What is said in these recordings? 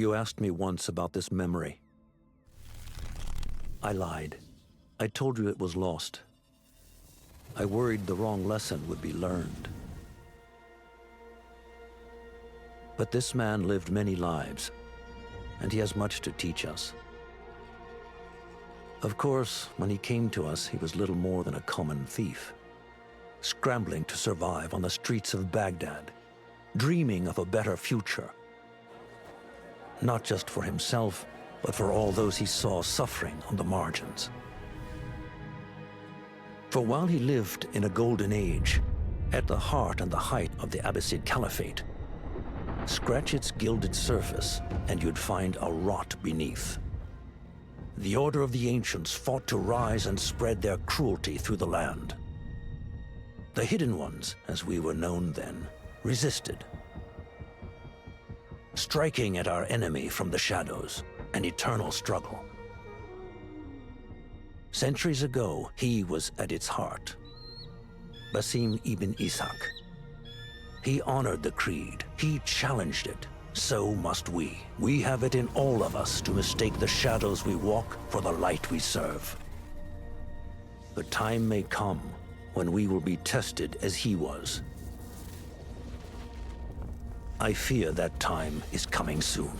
You asked me once about this memory. I lied. I told you it was lost. I worried the wrong lesson would be learned. But this man lived many lives, and he has much to teach us. Of course, when he came to us, he was little more than a common thief, scrambling to survive on the streets of Baghdad, dreaming of a better future. Not just for himself, but for all those he saw suffering on the margins. For while he lived in a golden age, at the heart and the height of the Abbasid Caliphate, scratch its gilded surface and you'd find a rot beneath. The Order of the Ancients fought to rise and spread their cruelty through the land. The Hidden Ones, as we were known then, resisted, striking at our enemy from the shadows, an eternal struggle. Centuries ago, he was at its heart. Basim ibn Ishaq. He honored the creed. He challenged it. So must we. We have it in all of us to mistake the shadows we walk for the light we serve. The time may come when we will be tested as he was. I fear that time is coming soon.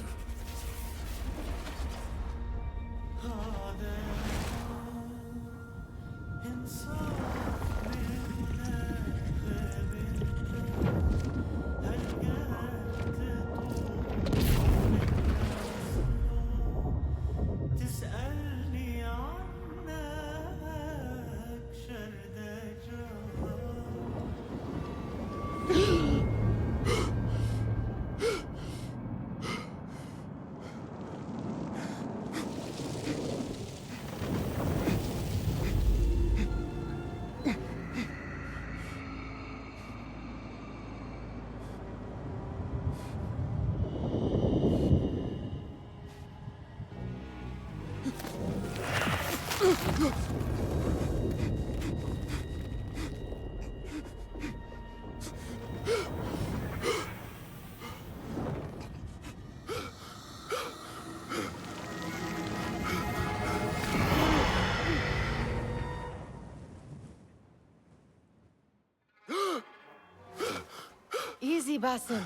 Easy, Basim.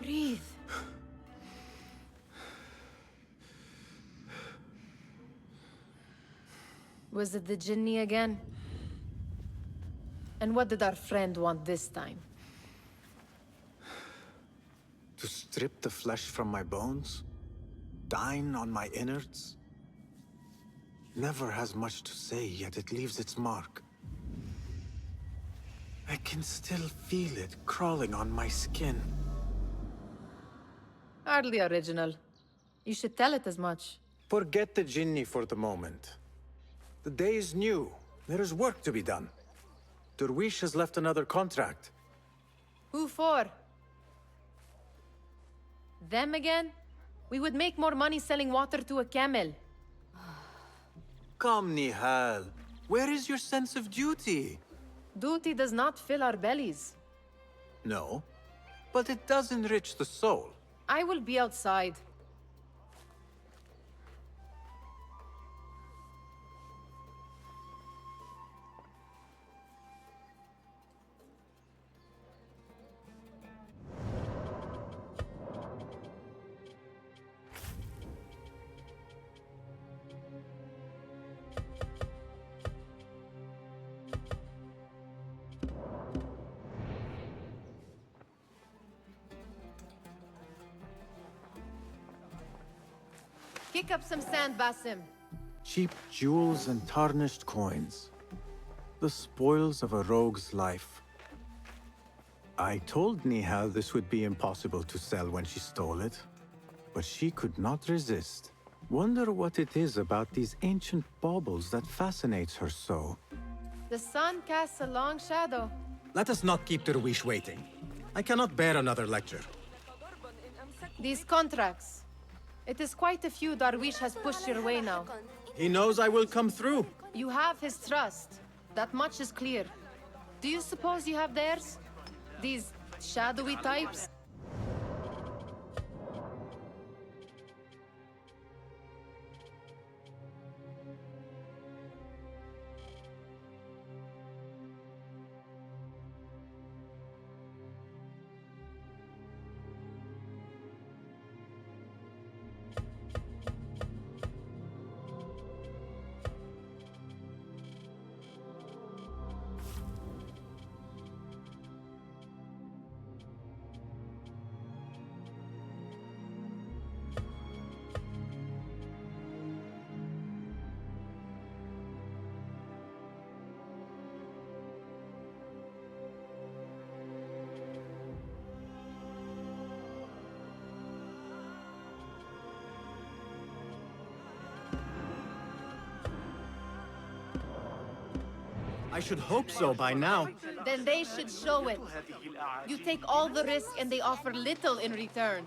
Breathe. Was it the Jinni again? And what did our friend want this time? To strip the flesh from my bones? Dine on my innards? Never has much to say, yet it leaves its mark. I can still feel it crawling on my skin. Hardly original. You should tell it as much. Forget the Jinni for the moment. The day is new. There is work to be done. Derwish has left another contract. Who for? Them again? We would make more money selling water to a camel. Come, Nihal. Where is your sense of duty? Duty does not fill our bellies. No, but it does enrich the soul. I will be outside. Kick up some sand, Basim. Cheap jewels and tarnished coins. The spoils of a rogue's life. I told Nihal this would be impossible to sell when she stole it, but she could not resist. Wonder what it is about these ancient baubles that fascinates her so. The sun casts a long shadow. Let us not keep Derwish waiting. I cannot bear another lecture. These contracts. It is quite a few Darwish has pushed your way now. He knows I will come through. You have his trust. That much is clear. Do you suppose you have theirs? These shadowy types? I should hope so by now. Then they should show it. You take all the risk and they offer little in return.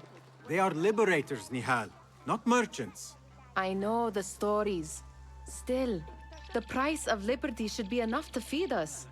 They are liberators, Nihal, not merchants. I know the stories. Still, the price of liberty should be enough to feed us.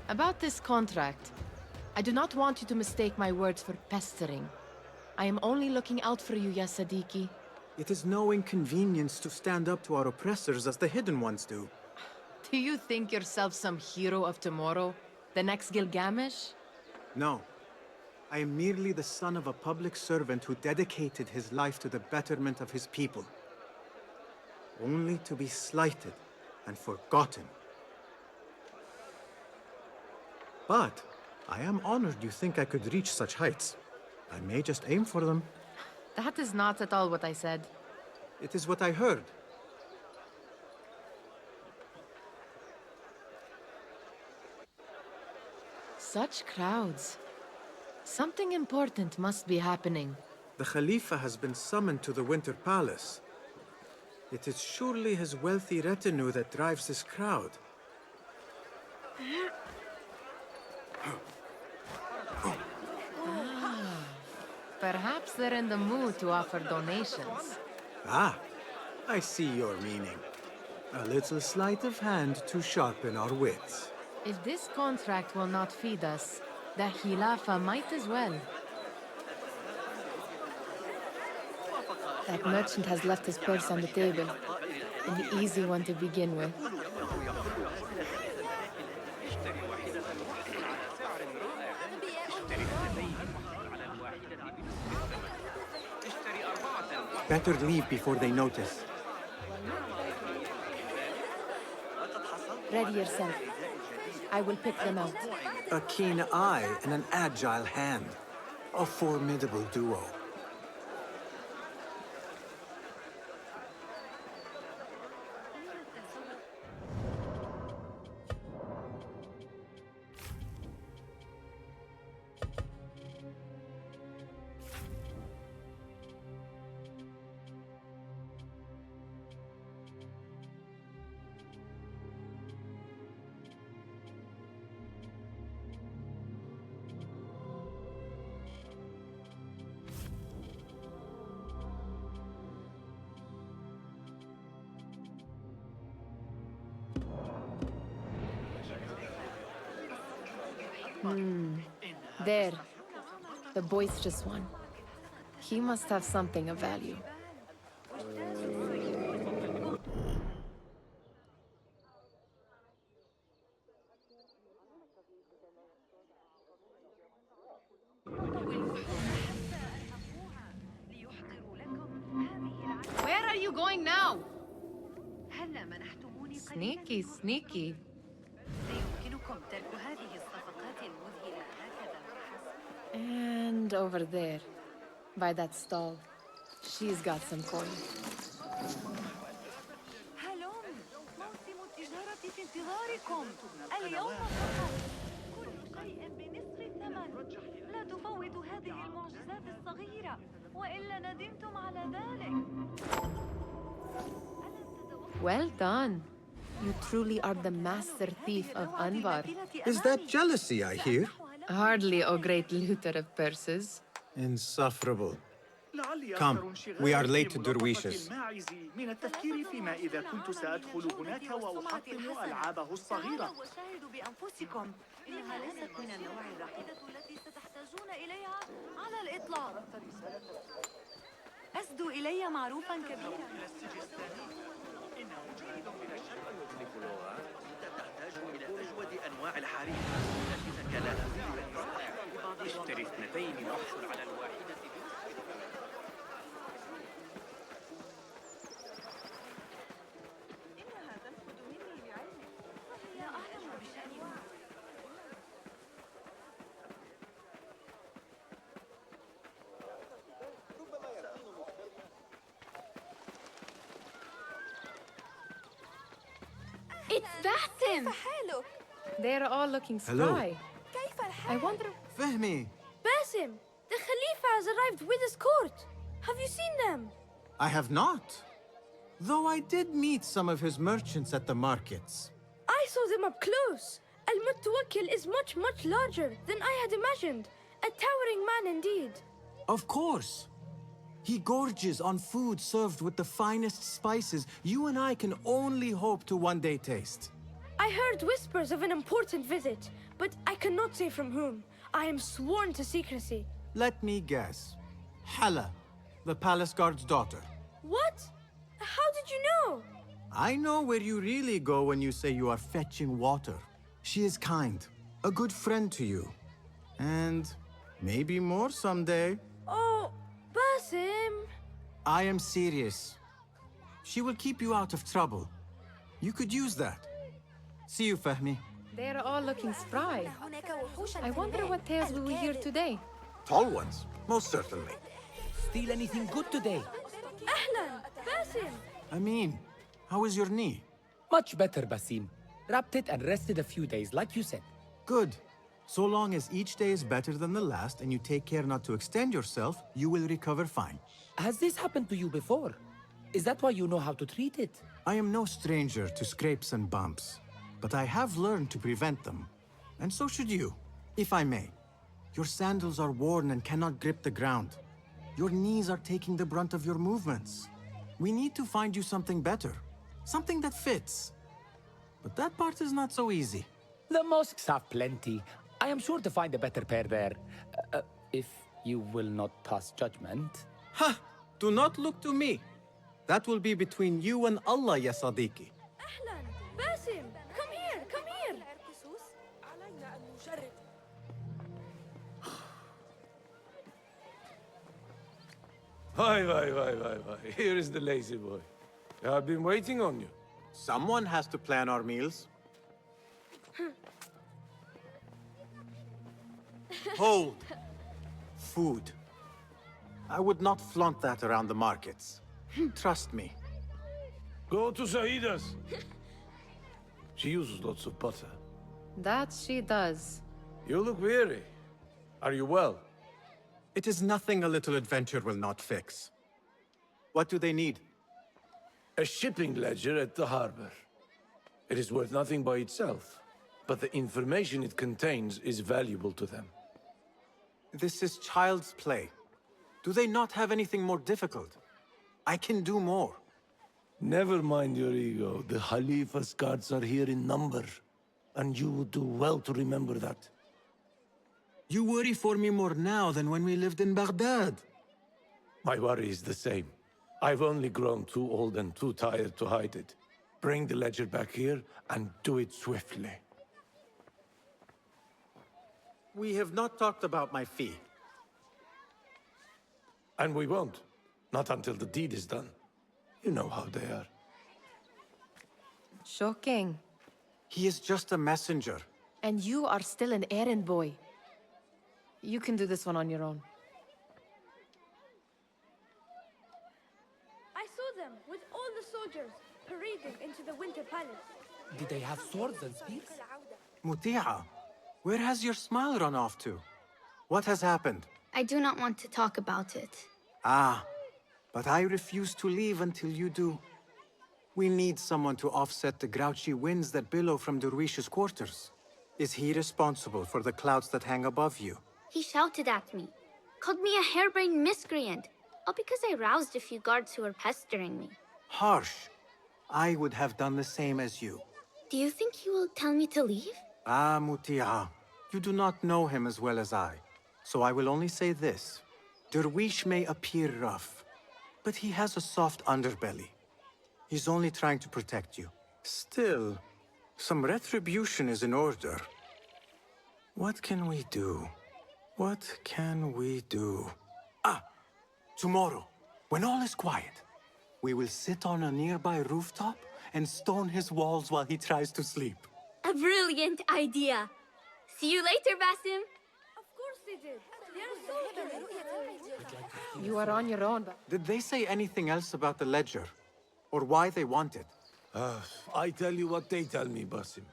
About this contract, I do not want you to mistake my words for pestering. I am only looking out for you, ya Sadiki. It is no inconvenience to stand up to our oppressors as the Hidden Ones do. Do you think yourself some hero of tomorrow? The next Gilgamesh? No. I am merely the son of a public servant who dedicated his life to the betterment of his people. Only to be slighted and forgotten. But I am honored you think I could reach such heights. I may just aim for them. That is not at all what I said. It is what I heard. Such crowds. Something important must be happening. The Khalifa has been summoned to the Winter Palace. It is surely his wealthy retinue that drives this crowd. Perhaps they're in the mood to offer donations. Ah, I see your meaning. A little sleight of hand to sharpen our wits. If this contract will not feed us, the Khilafa might as well. That merchant has left his purse on the table. An easy one to begin with. Better leave before they notice. Ready yourself. I will pick them out. A keen eye and an agile hand. A formidable duo. There. The boisterous one. He must have something of value. Where are you going now? Sneaky, sneaky. And over there, by that stall, she's got some coin. موسم التجارة في انتظاركم اليوم فقط كل شيء بنصف الثمن لا تفوتوا هذه المعجزات الصغيرة وإلا ندمتم على ذلك. Well done. You truly are the master thief of Anbar. Is that jealousy I hear? Hardly, O great looter of purses. Insufferable. Come, we are late to Derwishes. من التفكير فيما إذا كنت سأدخل هناك وأحطم ألعابه الصغيرة. وشاهدوا بأنفسكم إنها ليست من النوع الواحدة التي ستحتاجون إليها على الإطلاق. أسدوا إلي معروفا كبيرا. إنه جيد من الشرق يطلق لغة تحتاج إلى أجود أنواع الحرير التي لا تزال اشتري اثنتين واحصل على الواحدة. إنها تنفذ مني بعلمي. لا أعلم بشأنها. It's Basim! حالك؟ They're all looking Hello. spry. كيف I الحال؟ wonder... Fehmi, Basim, the Khalifa has arrived with his court. Have you seen them? I have not. Though I did meet some of his merchants at the markets. I saw them up close. Al-Mutawakkil is much, much larger than I had imagined. A towering man indeed. Of course. He gorges on food served with the finest spices you and I can only hope to one day taste. I heard whispers of an important visit, but I cannot say from whom. I am sworn to secrecy. Let me guess. Hala, the palace guard's daughter. What? How did you know? I know where you really go when you say you are fetching water. She is kind, a good friend to you. And maybe more someday. Oh, Basim. I am serious. She will keep you out of trouble. You could use that. See you, Fahmi. They're all looking spry. I wonder what tales we will hear today. Tall ones, most certainly. Steal anything good today? Ahlan, Basim. Amin, how is your knee? Much better, Basim. Wrapped it and rested a few days, like you said. Good. So long as each day is better than the last and you take care not to extend yourself, you will recover fine. Has this happened to you before? Is that why you know how to treat it? I am no stranger to scrapes and bumps, but I have learned to prevent them. And so should you, if I may. Your sandals are worn and cannot grip the ground. Your knees are taking the brunt of your movements. We need to find you something better, something that fits. But that part is not so easy. The mosques have plenty. I am sure to find a better pair there. If you will not pass judgment. Ha! Do not look to me. That will be between you and Allah, ya Sadiqi. Ahlan, Basim. Come here, come here. Why. Here is the lazy boy. I've been waiting on you. Someone has to plan our meals. Hold. Food. I would not flaunt that around the markets. Trust me. Go to Saida's. She uses lots of butter. That she does. You look weary. Are you well? It is nothing a little adventure will not fix. What do they need? A shipping ledger at the harbor. It is worth nothing by itself, but the information it contains is valuable to them. This is child's play. Do they not have anything more difficult? I can do more. Never mind your ego. The Khalifa's guards are here in number, and you would do well to remember that. You worry for me more now than when we lived in Baghdad. My worry is the same. I've only grown too old and too tired to hide it. Bring the ledger back here, and do it swiftly. We have not talked about my fee. And we won't. Not until the deed is done. You know how they are. Shocking. He is just a messenger. And you are still an errand boy. You can do this one on your own. I saw them with all the soldiers parading into the Winter Palace. Did they have swords and spears? Muti'a, where has your smile run off to? What has happened? I do not want to talk about it. Ah, but I refuse to leave until you do. We need someone to offset the grouchy winds that billow from Derwish's quarters. Is he responsible for the clouds that hang above you? He shouted at me, called me a harebrained miscreant, All because I roused a few guards who were pestering me. Harsh. I would have done the same as you. Do you think he will tell me to leave? Ah, Mutia. You do not know him as well as I. So I will only say this. Derwish may appear rough, but he has a soft underbelly. He's only trying to protect you. Still, some retribution is in order. What can we do? What can we do? Ah! Tomorrow, when all is quiet, we will sit on a nearby rooftop and stone his walls while he tries to sleep. A brilliant idea. See you later, Basim. Of course they did. They're so good. You are on your own, Did they say anything else about the ledger? Or why they want it? I tell you what they tell me, Basim.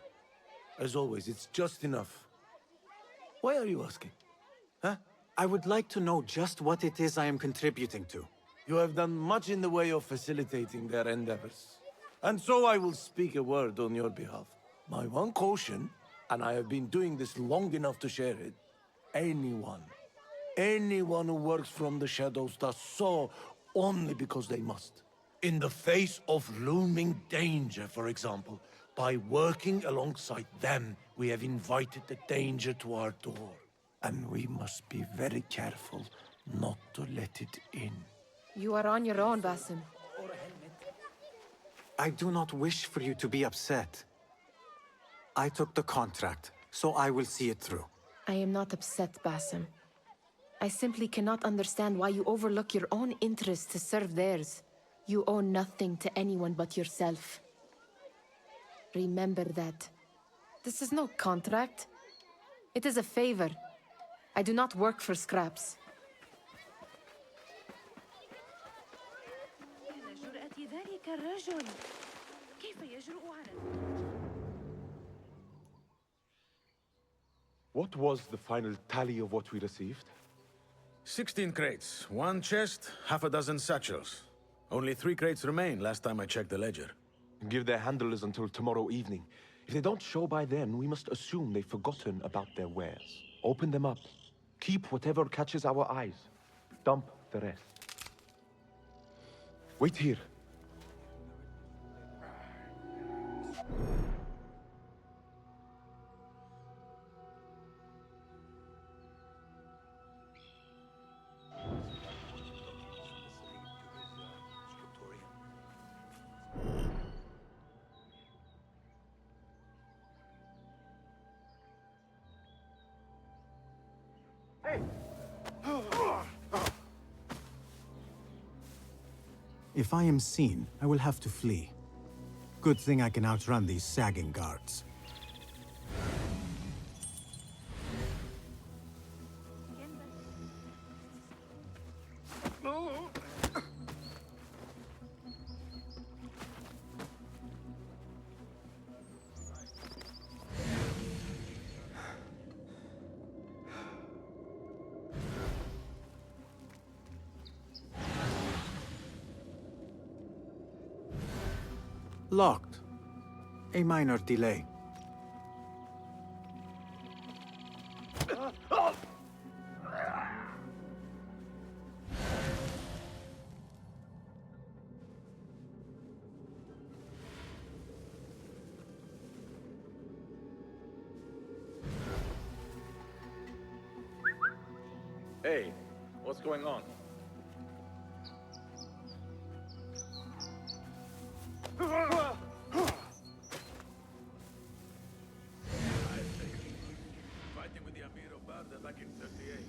As always, it's just enough. Why are you asking? Huh? I would like to know just what it is I am contributing to. You have done much in the way of facilitating their endeavors. And so I will speak a word on your behalf. My one caution, and I have been doing this long enough to share it, anyone who works from the shadows does so only because they must. In the face of looming danger, for example, by working alongside them, we have invited the danger to our door. And we must be very careful not to let it in. You are on your own, Basim. I do not wish for you to be upset. I took the contract, so I will see it through. I am not upset, Basim. I simply cannot understand why you overlook your own interests to serve theirs. You owe nothing to anyone but yourself. Remember that. This is no contract. It is a favor. I do not work for scraps. What was the final tally of what we received? 16 crates, 1 chest, half a dozen satchels. Only 3 crates remain last time I checked the ledger. Give their handlers until tomorrow evening. If they don't show by then, we must assume they've forgotten about their wares. Open them up. Keep whatever catches our eyes. Dump the rest. Wait here. If I am seen, I will have to flee. Good thing I can outrun these sagging guards. Locked. A minor delay. Hey, what's going on? Fighting with the Amir of Barda back in 38.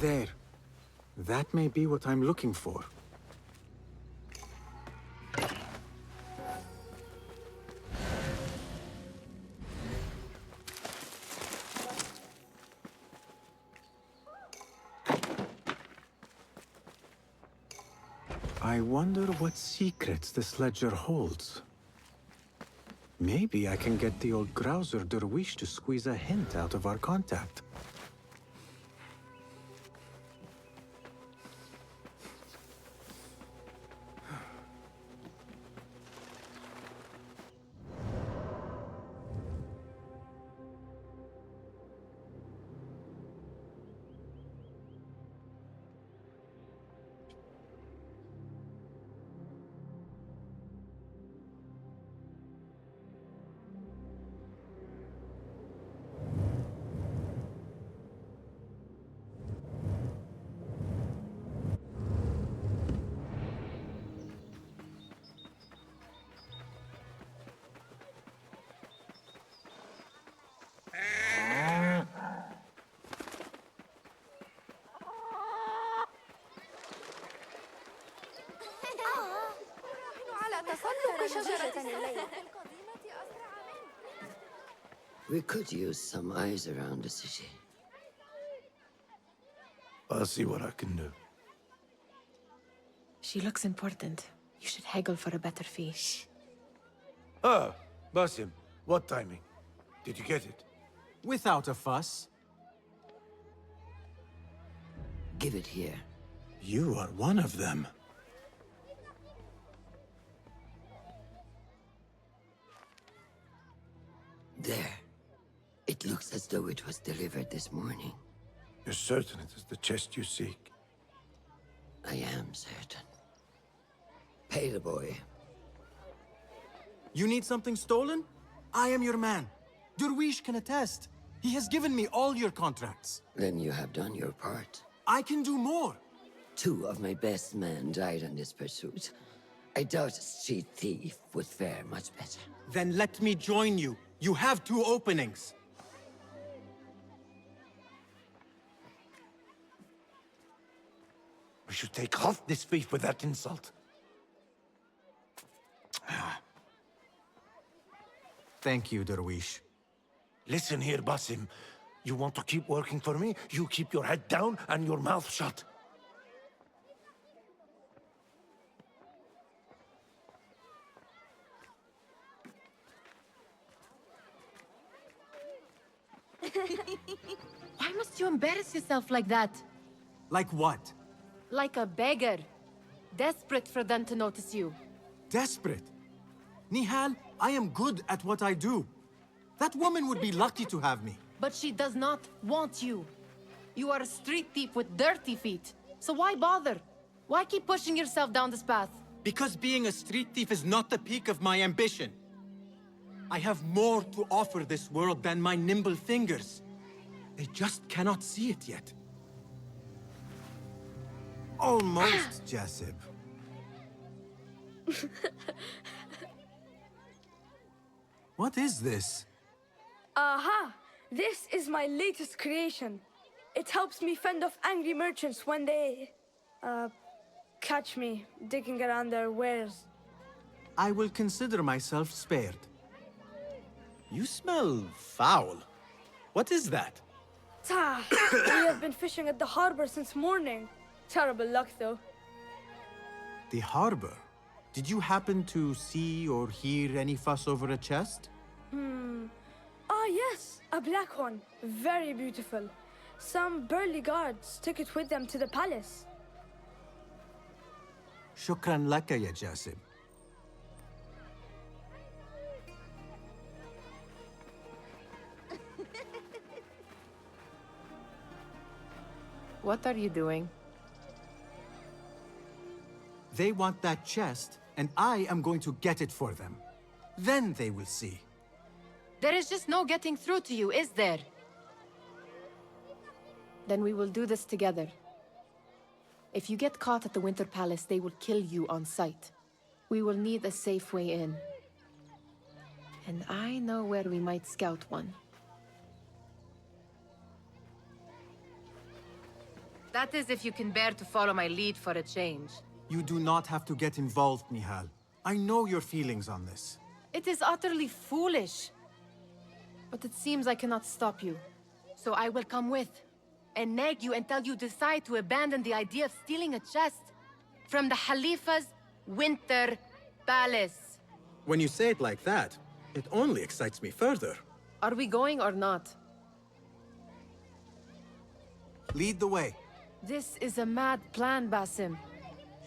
There. That may be what I'm looking for. I wonder what secrets this ledger holds. Maybe I can get the old grouser Derwish to squeeze a hint out of our contact. We could use some eyes around the city. I'll see what I can do. She looks important. You should haggle for a better fee. Ah, Basim, what timing? Did you get it? Without a fuss. Give it here. You are one of them. There. It looks as though it was delivered this morning. You're certain it is the chest you seek? I am certain. Pay the boy. You need something stolen? I am your man. Derwish can attest. He has given me all your contracts. Then you have done your part. I can do more. 2 of my best men died in this pursuit. I doubt a street thief would fare much better. Then let me join you. You have 2 openings. We should take off this thief with that insult. Thank you, Derwish. Listen here, Basim. You want to keep working for me? You keep your head down and your mouth shut. Why must you embarrass yourself like that? Like what? Like a beggar. Desperate for them to notice you. Desperate? Nihal, I am good at what I do. That woman would be lucky to have me. But she does not want you. You are a street thief with dirty feet. So why bother? Why keep pushing yourself down this path? Because being a street thief is not the peak of my ambition. I have more to offer this world than my nimble fingers. They just cannot see it yet. Almost, Jasib. What is this? Aha! This is my latest creation. It helps me fend off angry merchants when they... catch me digging around their wares. I will consider myself spared. You smell foul. What is that? We have been fishing at the harbor since morning. Terrible luck, though. The harbor? Did you happen to see or hear any fuss over a chest? Ah, yes, a black one. Very beautiful. Some burly guards took it with them to the palace. Shukran laka, ya Jasib. What are you doing? They want that chest, and I am going to get it for them. Then they will see. There is just no getting through to you, is there? Then we will do this together. If you get caught at the Winter Palace, they will kill you on sight. We will need a safe way in. And I know where we might scout one. That is if you can bear to follow my lead for a change. You do not have to get involved, Nihal. I know your feelings on this. It is utterly foolish. But it seems I cannot stop you. So I will come with, and nag you until you decide to abandon the idea of stealing a chest from the Khalifa's winter palace. When you say it like that, it only excites me further. Are we going or not? Lead the way. This is a mad plan, Basim.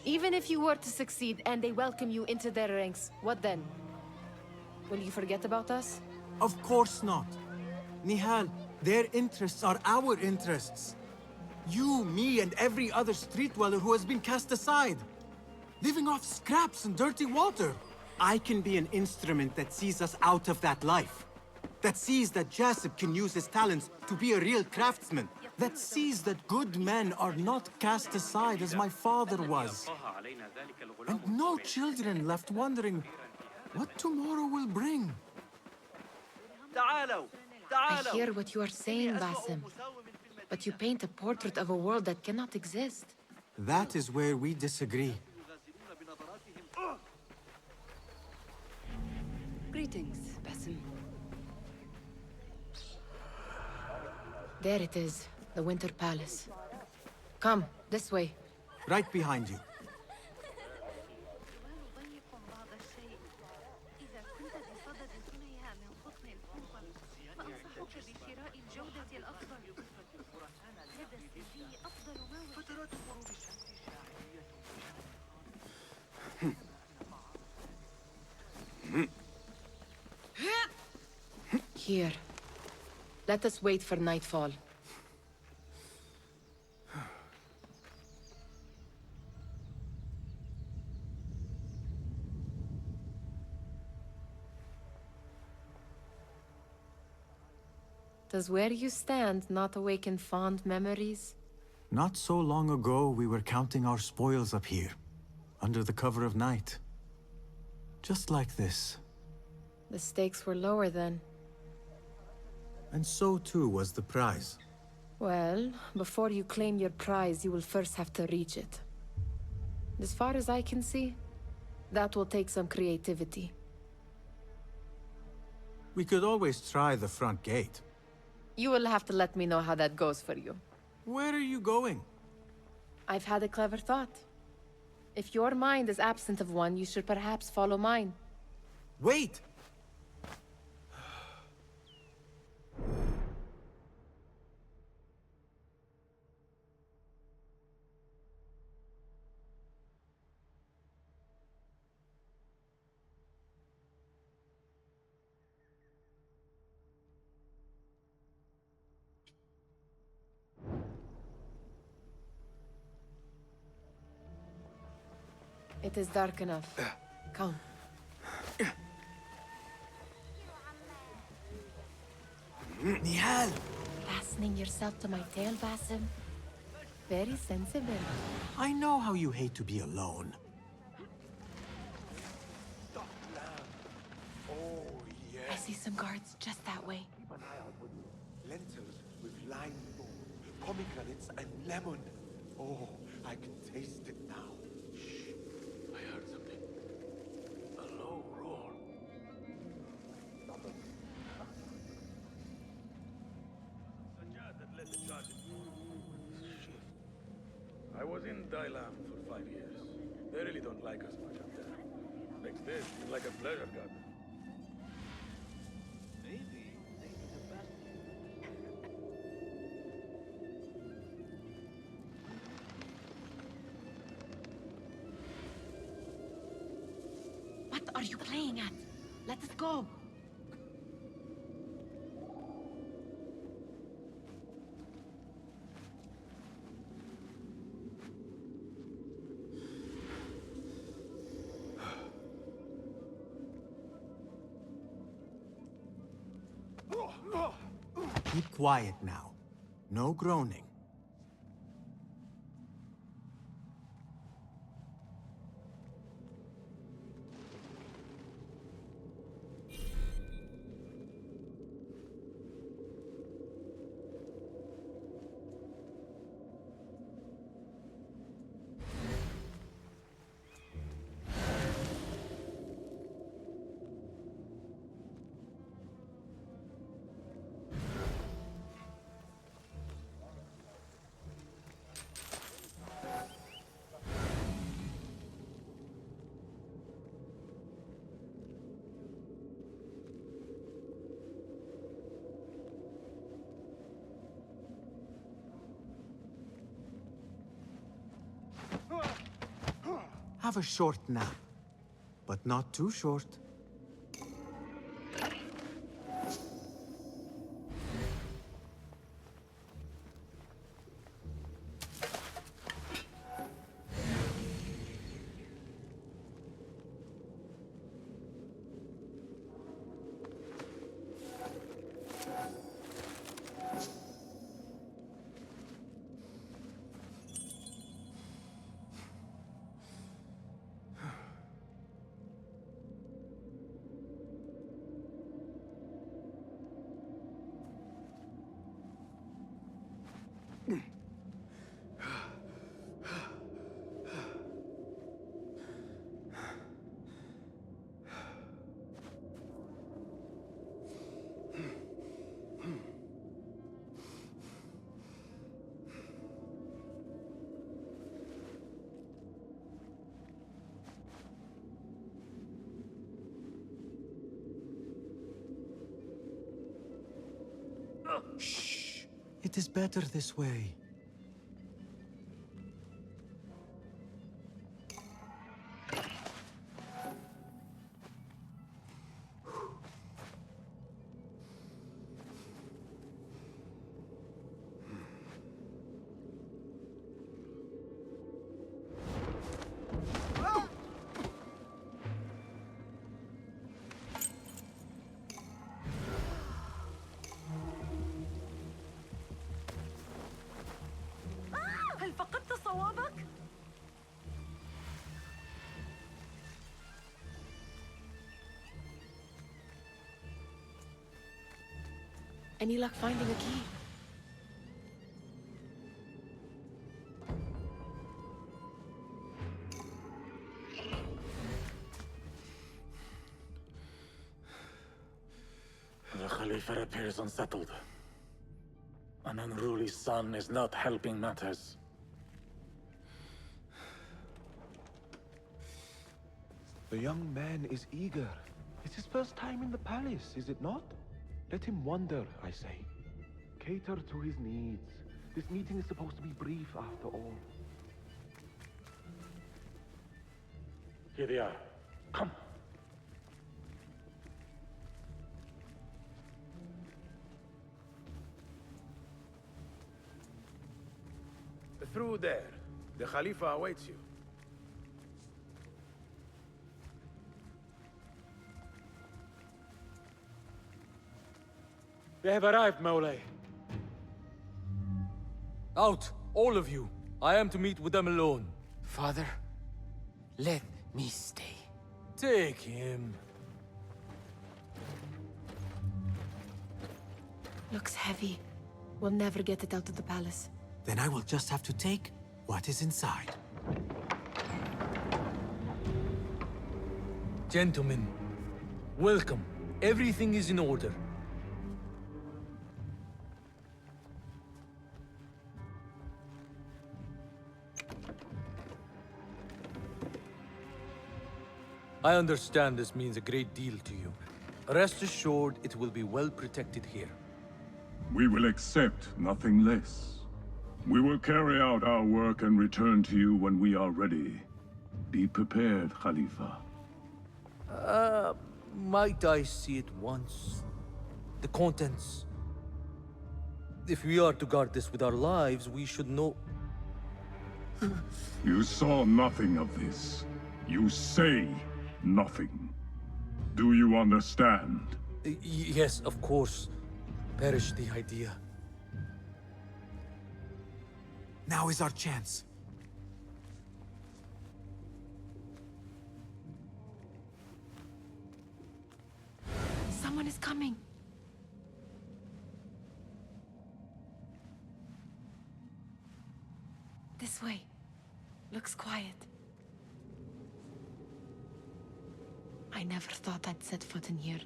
Even if you were to succeed and they welcome you into their ranks, what then? Will you forget about us? Of course not. Nihal, their interests are our interests. You, me, and every other street dweller who has been cast aside. Living off scraps and dirty water. I can be an instrument that sees us out of that life. That sees that Jasip can use his talents to be a real craftsman. That sees that good men are not cast aside as my father was. And no children left wondering what tomorrow will bring. I hear what you are saying, Basim. But you paint a portrait of a world that cannot exist. That is where we disagree. Greetings, Basim. There it is, the Winter Palace. Come, this way. Right behind you. Here. Let us wait for nightfall. Does where you stand not awaken fond memories? Not so long ago, we were counting our spoils up here, under the cover of night. Just like this. The stakes were lower then. And so too was the prize. Well, before you claim your prize, you will first have to reach it. As far as I can see, that will take some creativity. We could always try the front gate. You will have to let me know how that goes for you. Where are you going? I've had a clever thought. If your mind is absent of one, you should perhaps follow mine. Wait! It is dark enough. Come. Nihal! Fastening yourself to my tail, Basim? Very sensible. I know how you hate to be alone. I see some guards just that way. Lentils with lime bone, pomegranates and lemon. Oh, I can taste it now. Shh. I heard something. A low roar. I was in Dailam for 5 years. They really don't like us much up there. Makes this feel like a pleasure garden. What are you playing at? Let us go. Keep quiet now. No groaning. Have a short nap, but not too short. Shh. It is better this way. هل فقدت صوابك؟ Any luck finding a key? The Khalifa appears unsettled. An unruly son is not helping matters. The young man is eager. It's his first time in the palace, is it not? Let him wander, I say. Cater to his needs. This meeting is supposed to be brief after all. Here they are. Come. Through there. The Khalifa awaits you. We have arrived, Maulay. Out, all of you. I am to meet with them alone. Father, let me stay. Take him. Looks heavy. We'll never get it out of the palace. Then I will just have to take what is inside. Gentlemen, welcome. Everything is in order. I understand this means a great deal to you. Rest assured, it will be well protected here. We will accept nothing less. We will carry out our work and return to you when we are ready. Be prepared, Khalifa. Might I see it once? The contents. If we are to guard this with our lives, we should know... You saw nothing of this. You say nothing. Do you understand? Yes, of course. Perish the idea. Now is our chance. Someone is coming. This way. Looks quiet. I never thought I'd set foot in here.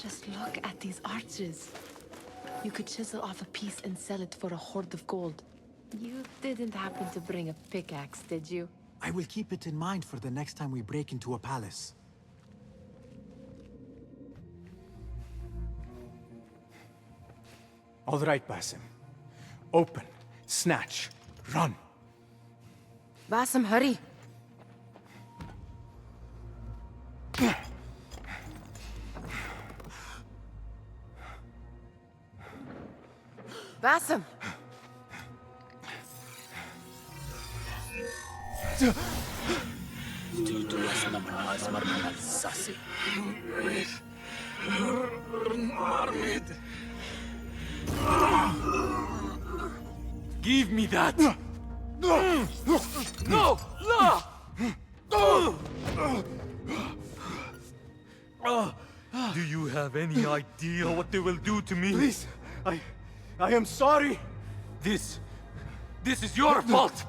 Just look at these arches. You could chisel off a piece and sell it for a hoard of gold. You didn't happen to bring a pickaxe, did you? I will keep it in mind for the next time we break into a palace. All right, Basim. Open, snatch, run. Basim, hurry. Basim! Give me that! No! No! Do you have any idea what they will do to me? Please, I am sorry. This is your fault!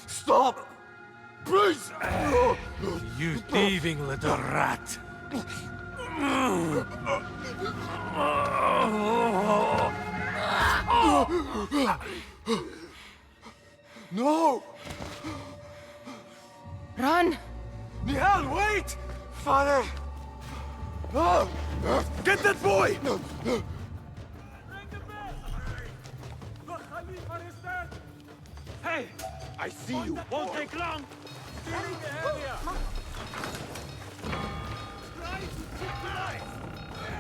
Stop! Please! You thieving little rat! No! Run! Nihal, wait! Father! Get that boy! Hey! I see you! Won't take long! Steering the area!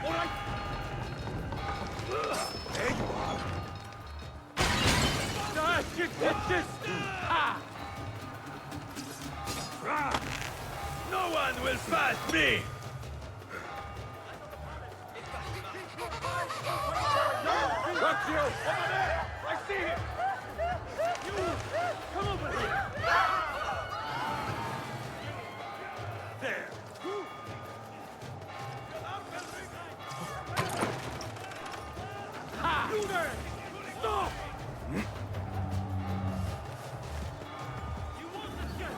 All right! There you are! Get this! Ha! No one will pass me! Got you! Over there! I see him! You! Come over here! There! Ha! You there! Stop! You want this gun?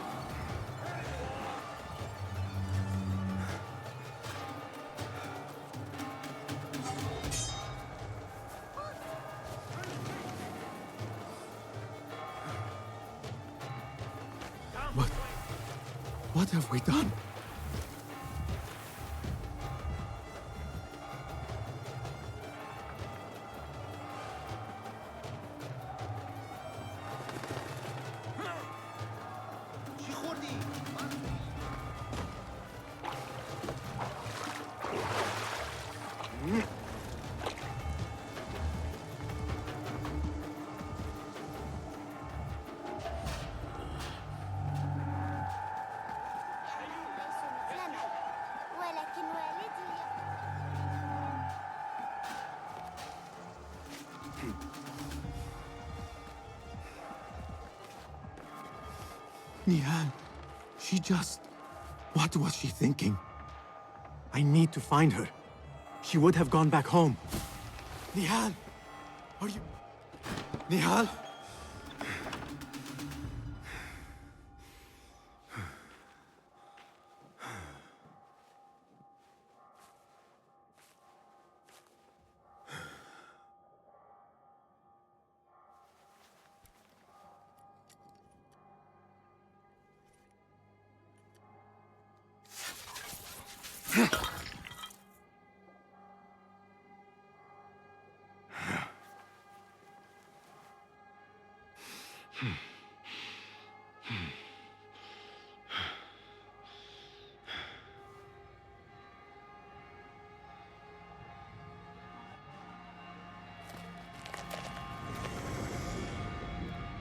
What have we done? Nihal, she just... What was she thinking? I need to find her. She would have gone back home. Nihal! Are you... Nihal?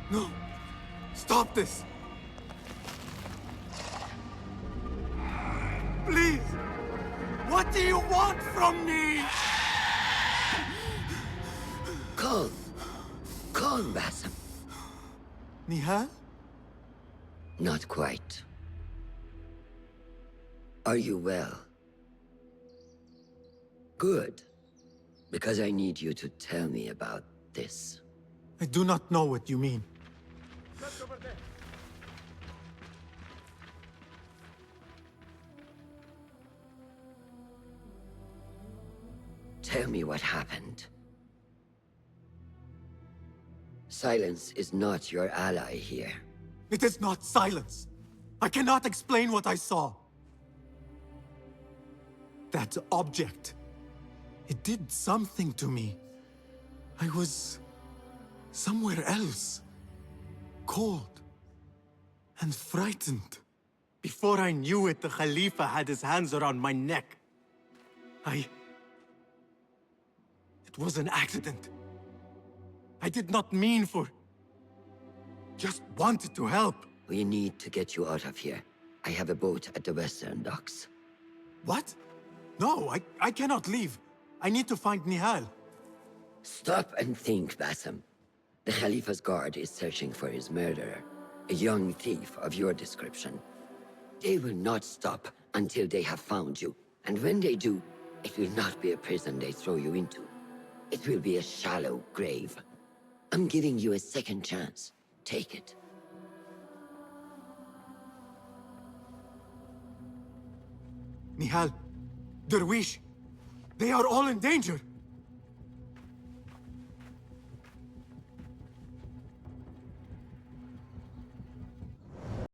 No! Stop this! Please! What do you want from me? Calm. Calm, Basim. Nihal? Not quite. Are you well? Good. Because I need you to tell me about this. I do not know what you mean. Tell me what happened. Silence is not your ally here. It is not silence. I cannot explain what I saw. That object. It did something to me. I was somewhere else. Cold and frightened. Before I knew it, the Khalifa had his hands around my neck. It was an accident. I did not mean for... Just wanted to help. We need to get you out of here. I have a boat at the western docks. What? No, I cannot leave. I need to find Nihal. Stop and think, Bassem. The Khalifa's guard is searching for his murderer, a young thief of your description. They will not stop until they have found you. And when they do, it will not be a prison they throw you into. It will be a shallow grave. I'm giving you a second chance. Take it. Nihal, Derwish, they are all in danger.